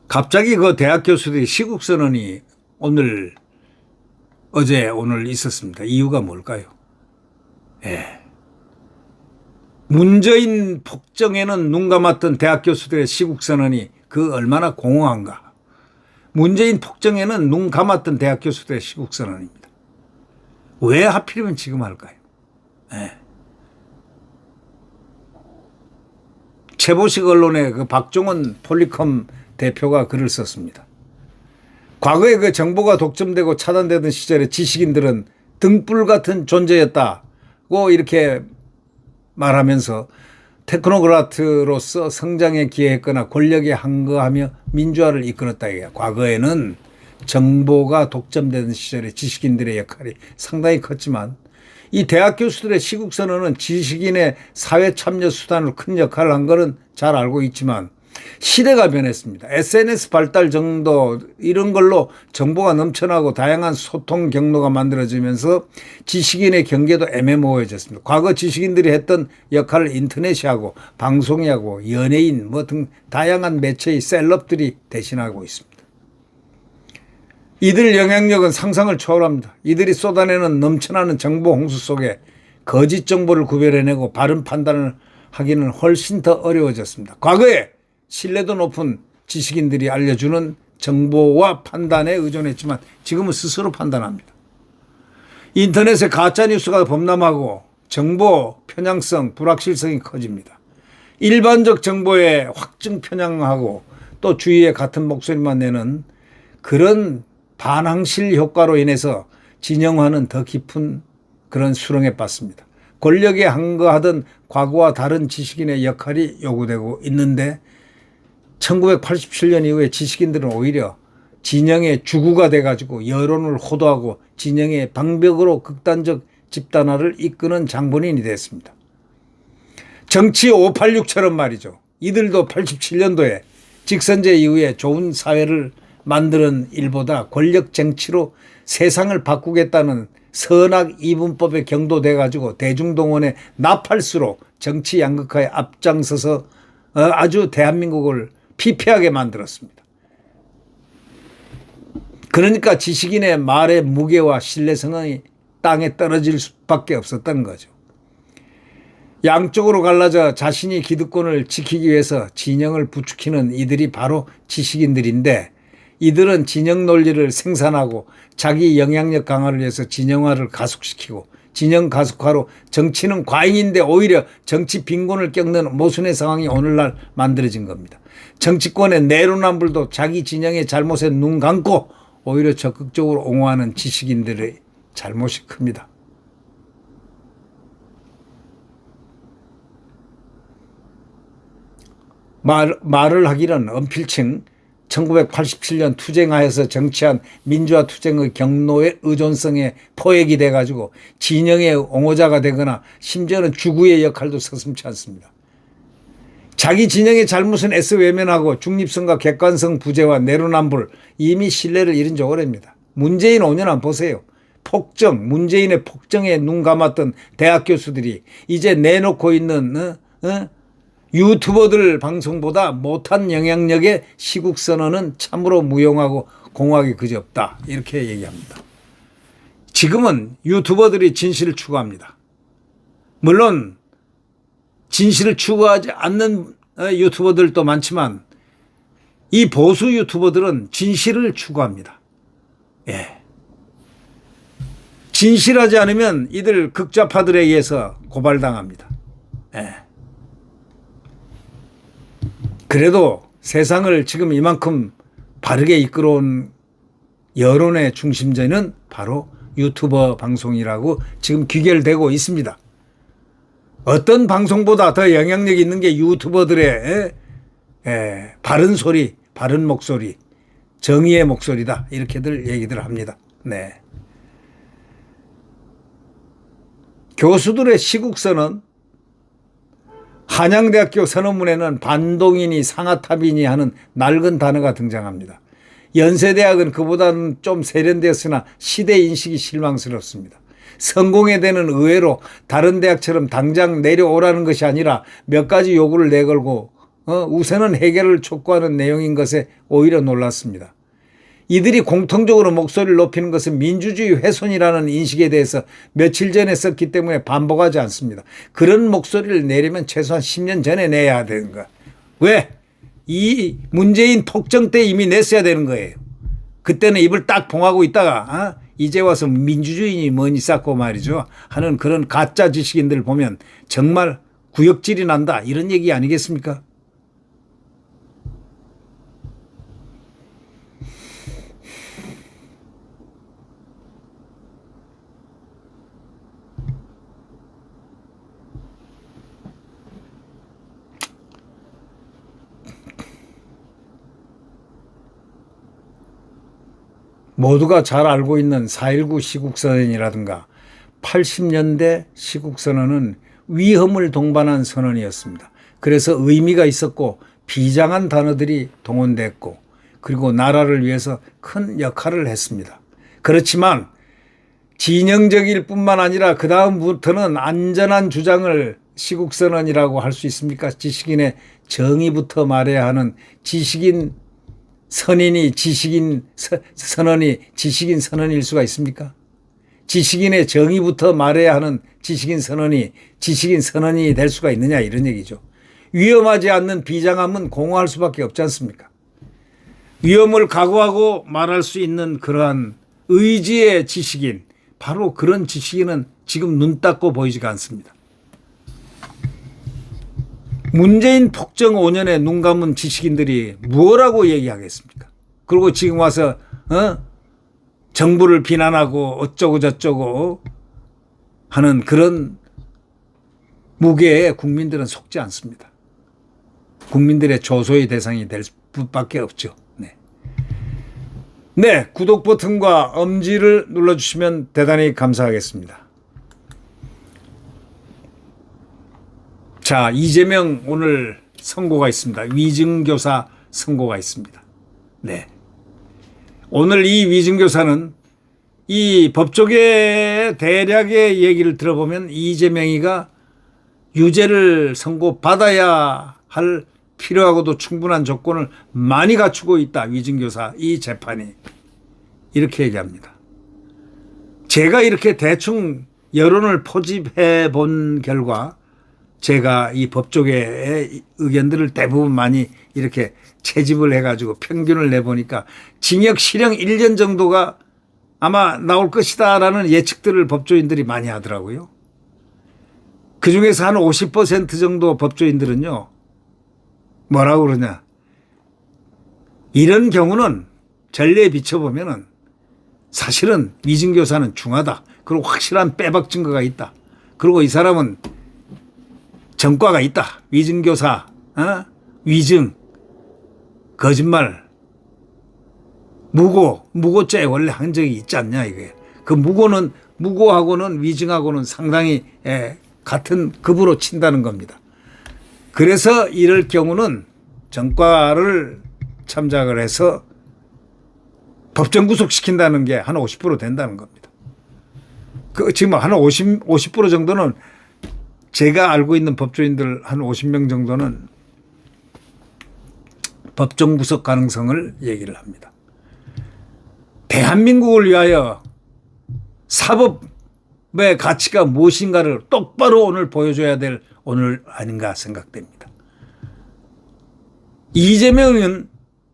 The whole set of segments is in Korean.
갑자기 그 대학 교수들이 시국 선언이 어제 오늘 있었습니다. 이유가 뭘까요? 예. 문재인 폭정에는 눈 감았던 대학 교수들의 시국 선언이 그 얼마나 공허한가. 문재인 폭정에는 눈 감았던 대학 교수들의 시국 선언입니다. 왜 하필이면 지금 할까요? 예. 최보식 언론의 그 박종원 폴리컴 대표가 글을 썼습니다. 과거에 그 정보가 독점되고 차단되던 시절에 지식인들은 등불 같은 존재였다고 이렇게 말하면서 테크노크라트로서 성장에 기여했거나 권력에 항거하며 민주화를 이끌었다. 과거에는 정보가 독점되던 시절에 지식인들의 역할이 상당히 컸지만 이 대학 교수들의 시국 선언은 지식인의 사회 참여 수단으로 큰 역할을 한 것은 잘 알고 있지만 시대가 변했습니다. SNS 발달 정도 이런 걸로 정보가 넘쳐나고 다양한 소통 경로가 만들어지면서 지식인의 경계도 애매모호해졌습니다. 과거 지식인들이 했던 역할을 인터넷이 하고 방송이 하고 연예인 등 다양한 매체의 셀럽들이 대신하고 있습니다. 이들 영향력은 상상을 초월합니다. 이들이 쏟아내는 넘쳐나는 정보 홍수 속에 거짓 정보를 구별해내고 바른 판단을 하기는 훨씬 더 어려워졌습니다. 과거에 신뢰도 높은 지식인들이 알려주는 정보와 판단에 의존했지만 지금은 스스로 판단합니다. 인터넷에 가짜뉴스가 범람하고 정보 편향성, 불확실성이 커집니다. 일반적 정보에 확증 편향하고 또 주위에 같은 목소리만 내는 그런 반항실 효과로 인해서 진영화는 더 깊은 그런 수렁에 빠졌습니다. 권력에 항거하던 과거와 다른 지식인의 역할이 요구되고 있는데 1987년 이후에 지식인들은 오히려 진영의 주구가 돼가지고 여론을 호도하고 진영의 방벽으로 극단적 집단화를 이끄는 장본인이 됐습니다. 정치 586처럼 말이죠. 이들도 87년도에 직선제 이후에 좋은 사회를 만드는 일보다 권력 정치로 세상을 바꾸겠다는 선악 이분법에 경도돼 가지고 대중동원에 나팔수로 정치 양극화에 앞장서서 아주 대한민국을 피폐하게 만들었습니다. 그러니까 지식인의 말의 무게와 신뢰성이 땅에 떨어질 수밖에 없었던 거죠. 양쪽으로 갈라져 자신이 기득권을 지키기 위해서 진영을 부추기는 이들이 바로 지식인들인데 이들은 진영 논리를 생산하고 자기 영향력 강화를 위해서 진영화를 가속시키고 진영 가속화로 정치는 과잉인데 오히려 정치 빈곤을 겪는 모순의 상황이 오늘날 만들어진 겁니다. 정치권의 내로남불도 자기 진영의 잘못에 눈 감고 오히려 적극적으로 옹호하는 지식인들의 잘못이 큽니다. 말을 하기는 언필칭 1987년 투쟁하에서 정치한 민주화 투쟁의 경로의 의존성에 포획이 돼가지고 진영의 옹호자가 되거나 심지어는 주구의 역할도 서슴지 않습니다. 자기 진영의 잘못은 애써 외면하고 중립성과 객관성 부재와 내로남불 이미 신뢰를 잃은 지 오래입니다. 문재인 5년 안 보세요. 폭정, 문재인의 폭정에 눈 감았던 대학 교수들이 이제 내놓고 있는 유튜버들 방송보다 못한 영향력의 시국 선언은 참으로 무용하고 공허하기 그지없다. 이렇게 얘기합니다. 지금은 유튜버들이 진실을 추구합니다. 물론 진실을 추구하지 않는 유튜버들도 많지만 이 보수 유튜버들은 진실을 추구합니다. 예. 진실하지 않으면 이들 극좌파들에 의해서 고발당합니다. 예. 그래도 세상을 지금 이만큼 바르게 이끌어온 여론의 중심제는 바로 유튜버 방송이라고 지금 귀결되고 있습니다. 어떤 방송보다 더 영향력 있는 게 유튜버들의 바른 소리, 바른 목소리, 정의의 목소리다. 이렇게들 얘기들 합니다. 네. 교수들의 시국선언, 한양대학교 선언문에는 반동이니 상하탑이니 하는 낡은 단어가 등장합니다. 연세대학은 그보다는 좀 세련되었으나 시대인식이 실망스럽습니다. 성공에 대는 의외로 다른 대학처럼 당장 내려오라는 것이 아니라 몇 가지 요구를 내걸고 우선은 해결을 촉구하는 내용인 것에 오히려 놀랐습니다. 이들이 공통적으로 목소리를 높이는 것은 민주주의 훼손이라는 인식에 대해서 며칠 전에 썼기 때문에 반복하지 않습니다. 그런 목소리를 내려면 최소한 10년 전에 내야 되는 거야. 왜? 이 문재인 폭정 때 이미 냈어야 되는 거예요. 그때는 입을 딱 봉하고 있다가 이제 와서 민주주의니 뭐니 쌓고 말이죠 하는 그런 가짜 지식인들 보면 정말 구역질이 난다 이런 얘기 아니겠습니까? 모두가 잘 알고 있는 4.19 시국선언이라든가 80년대 시국선언은 위험을 동반한 선언이었습니다. 그래서 의미가 있었고 비장한 단어들이 동원됐고 그리고 나라를 위해서 큰 역할을 했습니다. 그렇지만 진영적일 뿐만 아니라 그 다음부터는 안전한 주장을 시국선언이라고 할 수 있습니까? 지식인의 정의부터 말해야 하는 지식인 선언이 지식인 선언일 수가 있습니까? 지식인의 정의부터 말해야 하는 지식인 선언이 될 수가 있느냐 이런 얘기죠. 위험하지 않는 비장함은 공허할 수밖에 없지 않습니까? 위험을 각오하고 말할 수 있는 그러한 의지의 지식인, 바로 그런 지식인은 지금 눈 닦고 보이지가 않습니다. 문재인 폭정 5년에 눈 감은 지식인들이 뭐라고 얘기하겠습니까? 그리고 지금 와서 정부를 비난하고 어쩌고 저쩌고 하는 그런 무게에 국민들은 속지 않습니다. 국민들의 조소의 대상이 될 수밖에 없죠. 네, 구독 버튼과 엄지를 눌러주시면 대단히 감사하겠습니다. 자, 이재명 오늘 선고가 있습니다. 위증교사 선고가 있습니다. 네. 오늘 이 위증교사는 이 법조계 대략의 얘기를 들어보면 이재명이가 유죄를 선고받아야 할 필요하고도 충분한 조건을 많이 갖추고 있다. 위증교사 이 재판이. 이렇게 얘기합니다. 제가 이렇게 대충 여론을 포집해 본 결과 제가 이 법조계의 의견들을 대부분 많이 이렇게 채집을 해가지고 평균을 내보니까 징역 실형 1년 정도가 아마 나올 것이다라는 예측들을 법조인들이 많이 하더라고요. 그중에서 한 50% 정도 법조인들은요. 뭐라고 그러냐. 이런 경우는 전례에 비춰보면은 사실은 위증교사는 중하다. 그리고 확실한 빼박 증거가 있다. 그리고 이 사람은 전과가 있다. 위증교사, 위증, 거짓말, 무고죄 원래 한 적이 있지 않냐 이게. 그 무고하고는 위증하고는 상당히 같은 급으로 친다는 겁니다. 그래서 이럴 경우는 전과를 참작을 해서 법정 구속시킨다는 게 한 50% 된다는 겁니다. 지금 한 50% 정도는 제가 알고 있는 법조인들 한 50명 정도는 법정 구속 가능성을 얘기를 합니다. 대한민국을 위하여 사법의 가치가 무엇인가를 똑바로 오늘 보여줘야 될 오늘 아닌가 생각됩니다. 이재명은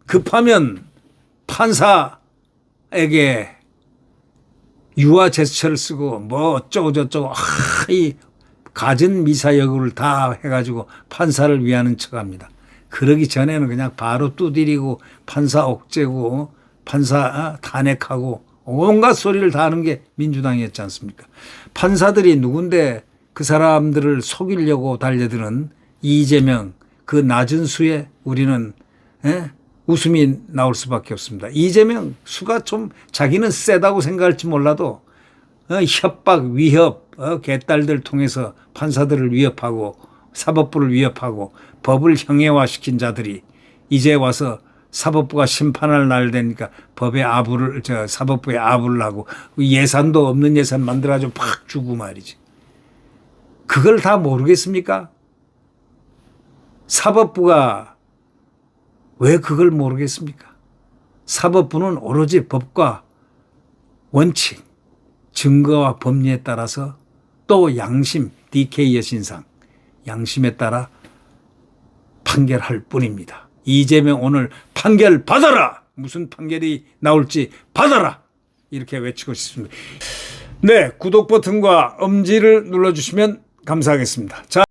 급하면 판사에게 유아 제스처를 쓰고 뭐 어쩌고 저쩌고 이 갖은 미사여구를 다 해가지고 판사를 위하는 척합니다. 그러기 전에는 그냥 바로 두드리고 판사 옥죄고 판사 탄핵하고 온갖 소리를 다 하는 게 민주당이었지 않습니까? 판사들이 누군데 그 사람들을 속이려고 달려드는 이재명 그 낮은 수에 우리는 웃음이 나올 수밖에 없습니다. 이재명 수가 좀 자기는 세다고 생각할지 몰라도 협박, 위협, 개딸들 통해서 판사들을 위협하고 사법부를 위협하고 법을 형해화시킨 자들이 이제 와서 사법부가 심판할 날 되니까 사법부에 아부를 하고 예산도 없는 예산 만들어가지고 팍 주고 말이지. 그걸 다 모르겠습니까? 사법부가 왜 그걸 모르겠습니까? 사법부는 오로지 법과 원칙, 증거와 법리에 따라서 또 양심, DK 여신상, 양심에 따라 판결할 뿐입니다. 이재명 오늘 판결 받아라! 무슨 판결이 나올지 받아라! 이렇게 외치고 싶습니다. 네, 구독 버튼과 엄지를 눌러주시면 감사하겠습니다. 자.